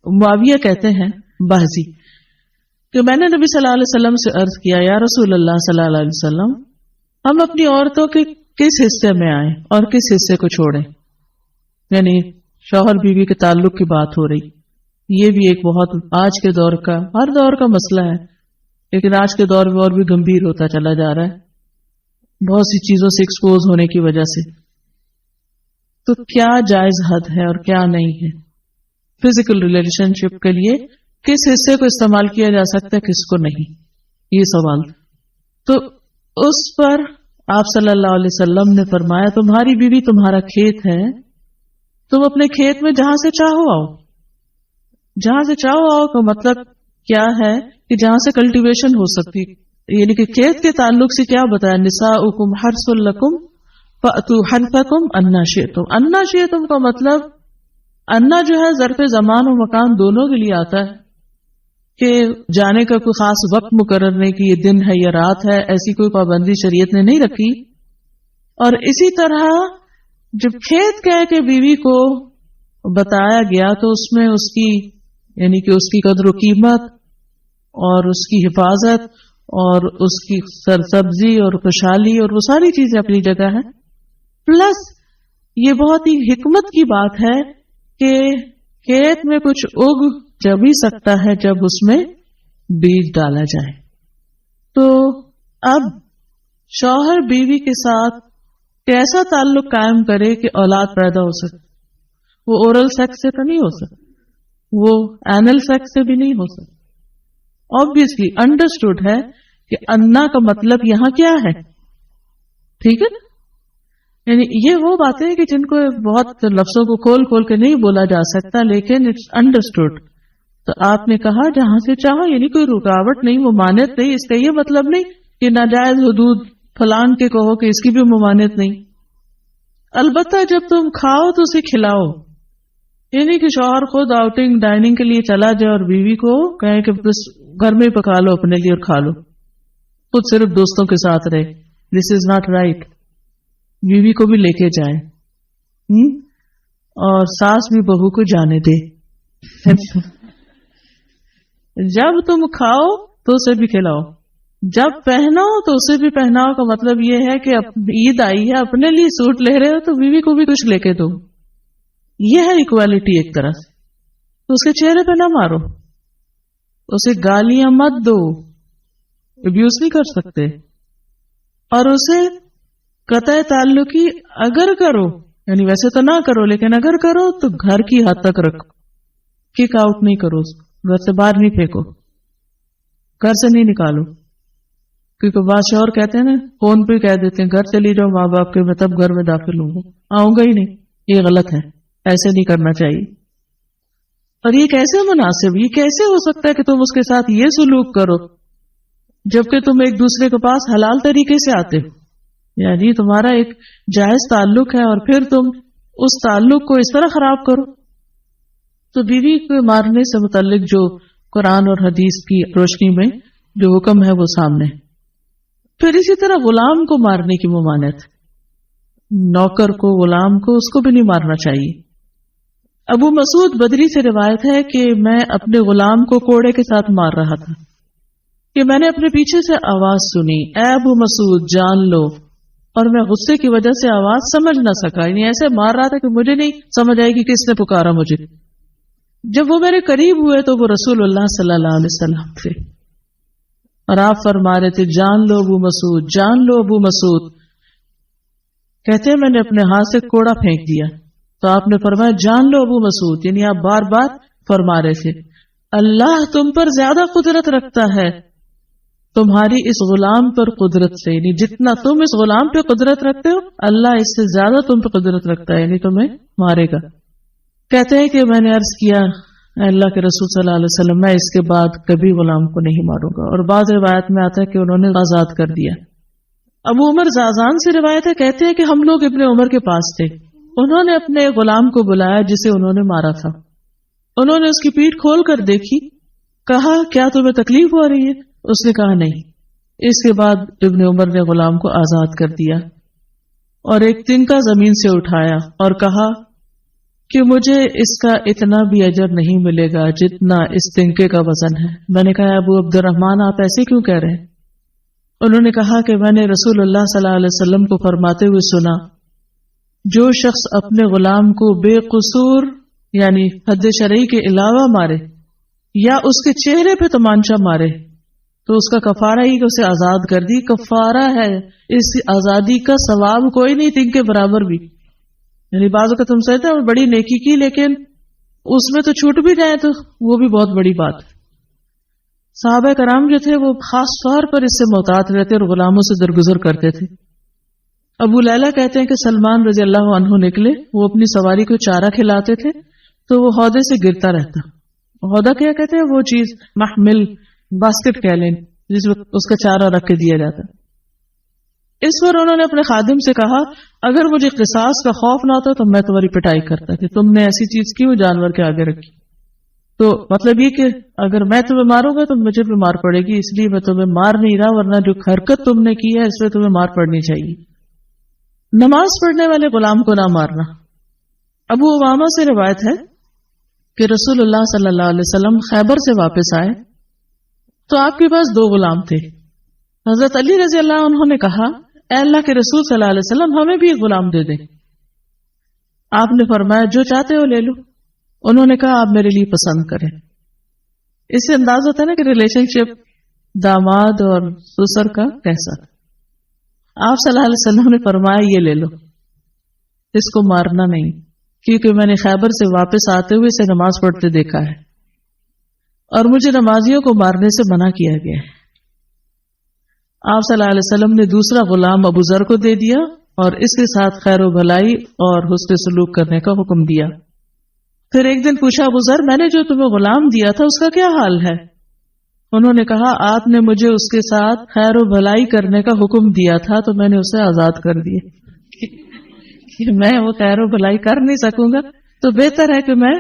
معاویہ کہتے ہیں باہزی کہ میں نے نبی صلی اللہ علیہ وسلم سے عرض کیا یا رسول اللہ صلی اللہ علیہ وسلم ہم اپنی عورتوں کے کس حصے میں آئیں اور کس حصے کو چھوڑیں. یعنی شوہر بیوی کے تعلق کی بات ہو رہی. یہ بھی ایک بہت آج کے دور کا ہر دور کا مسئلہ ہے لیکن آج کے دور میں اور بھی گمبھیر ہوتا چلا جا رہا ہے بہت سی چیزوں سے ایکسپوز ہونے کی وجہ سے. تو کیا جائز حد ہے اور کیا نہیں ہے فزیکل ریلیشن شپ کے لیے, کس حصے کو استعمال کیا جا سکتا ہے کس کو نہیں, یہ سوال. تو اس پر آپ صلی اللہ علیہ وسلم نے فرمایا تمہاری بیوی تمہارا کھیت ہے, تم اپنے کھیت میں جہاں سے چاہو آؤ. جہاں سے چاہو آؤ کا مطلب کیا ہے کہ جہاں سے کلٹیویشن ہو سکتی, یعنی کہ کھیت کے تعلق سے کیا بتایا نساؤکم حرث لکم فأتوا حرثکم انا شئتم. انا شئتم کا مطلب انا جو ہے ظرف زمان و مکان دونوں کے لیے آتا ہے کہ جانے کا کوئی خاص وقت مقرر نہیں کہ یہ دن ہے یا رات ہے, ایسی کوئی پابندی شریعت نے نہیں رکھی. اور اسی طرح جب کھیت کہہ کے بیوی کو بتایا گیا تو اس میں اس کی یعنی کہ اس کی قدر و قیمت اور اس کی حفاظت اور اس کی سرسبزی اور خوشحالی اور وہ ساری چیزیں اپنی جگہ ہیں. پلس یہ بہت ہی حکمت کی بات ہے کہ کھیت میں کچھ اگ جب ہی سکتا ہے جب اس میں بیج ڈالا جائے. تو اب شوہر بیوی کے ساتھ کیسا تعلق قائم کرے کہ اولاد پیدا ہو سکے. وہ اورل سیکس سے تو نہیں ہو سکتا, وہ اینل سیکس سے بھی نہیں ہو سکتا. obviously انڈرسٹوڈ ہے کہ انا کا مطلب یہاں کیا ہے, ٹھیک ہے. یعنی یہ وہ باتیں کہ جن کو بہت لفظوں کو کھول کھول کے نہیں بولا جا سکتا لیکن اٹس انڈرسٹوڈ. تو آپ نے کہا جہاں سے چاہو, یعنی کوئی رکاوٹ نہیں, ممانعت نہیں. اس کا یہ مطلب نہیں کہ ناجائز حدود فلان کے کہو کہ اس کی بھی ممانعت نہیں. البتہ جب تم کھاؤ تو اسے کھلاؤ, یعنی کہ شوہر خود آؤٹنگ ڈائننگ کے لیے چلا جائے اور بیوی کو کہے کہ بس گھر میں پکا لو اپنے لیے اور کھا لو, خود صرف دوستوں کے ساتھ رہے. دس از ناٹ رائٹ. بیوی کو بھی لے کے جائے اور ساس بھی بہو کو جانے دے. جب تم کھاؤ تو اسے بھی کھلاؤ, جب پہناؤ تو اسے بھی پہناؤ. کا مطلب یہ ہے کہ عید آئی ہے اپنے لیے سوٹ لے رہے ہو تو بیوی کو بھی کچھ لے کے دو. یہ ہے اکوالٹی ایک طرح سے. تو اس کے چہرے پہ نہ مارو, اسے گالیاں مت دو, ابیوز نہیں کر سکتے. اور اسے قطع تعلقی اگر کرو, یعنی ویسے تو نہ کرو لیکن اگر کرو تو گھر کی حد تک رکھو, کک آؤٹ نہیں کرو, گھر سے باہر نہیں پھینکو, گھر سے نہیں نکالو. کیونکہ بادشاہ اور کہتے ہیں نا, فون پہ کہہ دیتے ہیں گھر چلی جاؤ ماں باپ کے, میں تب گھر میں داخل ہوں گا, آؤں گا ہی نہیں. یہ غلط ہے, ایسے نہیں کرنا چاہیے. اور یہ کیسے مناسب, یہ کیسے ہو سکتا ہے کہ تم اس کے ساتھ یہ سلوک کرو جبکہ تم ایک دوسرے کے پاس حلال طریقے سے آتے ہو. یعنی تمہارا ایک جائز تعلق ہے اور پھر تم اس تعلق کو اس طرح خراب کرو. تو بیوی کو مارنے سے متعلق جو قرآن اور حدیث کی روشنی میں جو حکم ہے وہ سامنے. پھر اسی طرح غلام کو مارنے کی ممانعت, نوکر کو, غلام کو, اس کو بھی نہیں مارنا چاہیے. ابو مسعود بدری سے روایت ہے کہ میں اپنے غلام کو کوڑے کے ساتھ مار رہا تھا کہ میں نے اپنے پیچھے سے آواز سنی, اے ابو مسعود جان لو. اور میں غصے کی وجہ سے آواز سمجھ نہ سکا, یعنی ایسے مار رہا تھا کہ مجھے نہیں سمجھ آئے کہ کس نے پکارا مجھے. جب وہ میرے قریب ہوئے تو وہ رسول اللہ صلی اللہ علیہ وسلم تھے اور آپ فرما رہے تھے جان لو ابو مسعود, جان لو ابو مسعود. کہتے ہیں میں نے اپنے ہاتھ سے کوڑا پھینک دیا تو آپ نے فرمایا جان لو ابو مسعود, یعنی آپ بار بار فرما رہے تھے اللہ تم پر زیادہ قدرت رکھتا ہے تمہاری اس غلام پر قدرت سے, یعنی جتنا تم اس غلام پہ قدرت رکھتے ہو اللہ اس سے زیادہ تم پہ قدرت رکھتا ہے, یعنی تمہیں مارے گا. کہتے ہیں کہ میں نے عرض کیا اللہ کے رسول صلی اللہ علیہ وسلم میں اس کے بعد کبھی غلام کو نہیں ماروں گا. اور بعض روایت میں آتا ہے کہ انہوں نے آزاد کر دیا. ابو عمر زازان سے روایت ہے, کہتے ہیں کہ ہم لوگ ابن عمر کے پاس تھے, انہوں نے اپنے غلام کو بلایا جسے انہوں نے مارا تھا. انہوں نے اس کی پیٹھ کھول کر دیکھی, کہا کیا تمہیں تکلیف ہو رہی ہے؟ اس نے کہا نہیں. اس کے بعد ابن عمر نے غلام کو آزاد کر دیا اور ایک تنکا زمین سے اٹھایا اور کہا کہ مجھے اس کا اتنا بھی اجر نہیں ملے گا جتنا اس تنکے کا وزن ہے. میں نے کہا ابو عبد الرحمن آپ ایسے کیوں کہہ رہے ہیں؟ انہوں نے کہا کہ میں نے رسول اللہ صلی اللہ علیہ وسلم کو فرماتے ہوئے سنا جو شخص اپنے غلام کو بے قصور یعنی حد شرعی کے علاوہ مارے یا اس کے چہرے پہ تمانچہ مارے تو اس کا کفارہ ہی کہ اسے آزاد کر دی. کفارہ ہے، اس آزادی کا ثواب کوئی نہیں تنکے برابر بھی. یعنی بعض اوقات تم سمجھتے ہیں بڑی نیکی کی لیکن اس میں تو چھوٹ بھی جائے تو وہ بھی بہت بڑی بات. صحابہ کرام جو تھے وہ خاص طور پر اس سے محتاط رہتے اور غلاموں سے درگزر کرتے تھے. ابو لیلہ کہتے ہیں کہ سلمان رضی اللہ عنہ نکلے، وہ اپنی سواری کو چارہ کھلاتے تھے تو وہ ہودے سے گرتا رہتا. ہودہ کیا کہتے ہیں؟ وہ چیز محمل باسکٹ کہہ لیں جس میں اس کا چارہ رکھ کے دیا جاتا. اس پر انہوں نے اپنے خادم سے کہا اگر مجھے قصاص کا خوف نہ ہوتا تو میں تمہاری پٹائی کرتا کہ تم نے ایسی چیز کیوں جانور کے آگے رکھی. تو مطلب یہ کہ اگر میں تمہیں ماروں گا تو مجھے بھی مار پڑے گی، اس لیے میں تمہیں مار نہیں رہا، ورنہ جو حرکت تم نے کی ہے اس پہ تمہیں مار پڑنی چاہیے. نماز پڑھنے والے غلام کو نہ مارنا. ابو امامہ سے روایت ہے کہ رسول اللہ صلی اللہ علیہ وسلم خیبر سے واپس آئے تو آپ کے پاس 2 غلام تھے. حضرت علی رضی اللہ عنہ نے کہا اے اللہ کے رسول صلی اللہ علیہ وسلم ہمیں بھی ایک غلام دے دیں. آپ نے فرمایا جو چاہتے ہو لے لو. انہوں نے کہا آپ میرے لیے پسند کریں. اس سے انداز ہوتا ہے نا کہ ریلیشن شپ داماد اور سسر کا کیسا. آپ صلی اللہ علیہ وسلم نے فرمایا یہ لے لو، اس کو مارنا نہیں، کیونکہ میں نے خیبر سے واپس آتے ہوئے اسے نماز پڑھتے دیکھا ہے اور مجھے نمازیوں کو مارنے سے منع کیا گیا ہے. آپ صلی اللہ علیہ وسلم نے دوسرا غلام ابو ذر کو دے دیا اور اس کے ساتھ خیر و بھلائی اور حسن سلوک کرنے کا حکم دیا. پھر ایک دن پوچھا ابو ذر میں نے جو تمہیں غلام دیا تھا اس کا کیا حال ہے؟ انہوں نے کہا آپ نے مجھے اس کے ساتھ خیر و بھلائی کرنے کا حکم دیا تھا تو میں نے اسے آزاد کر دیا. کہ میں وہ خیر و بھلائی کر نہیں سکوں گا تو بہتر ہے کہ میں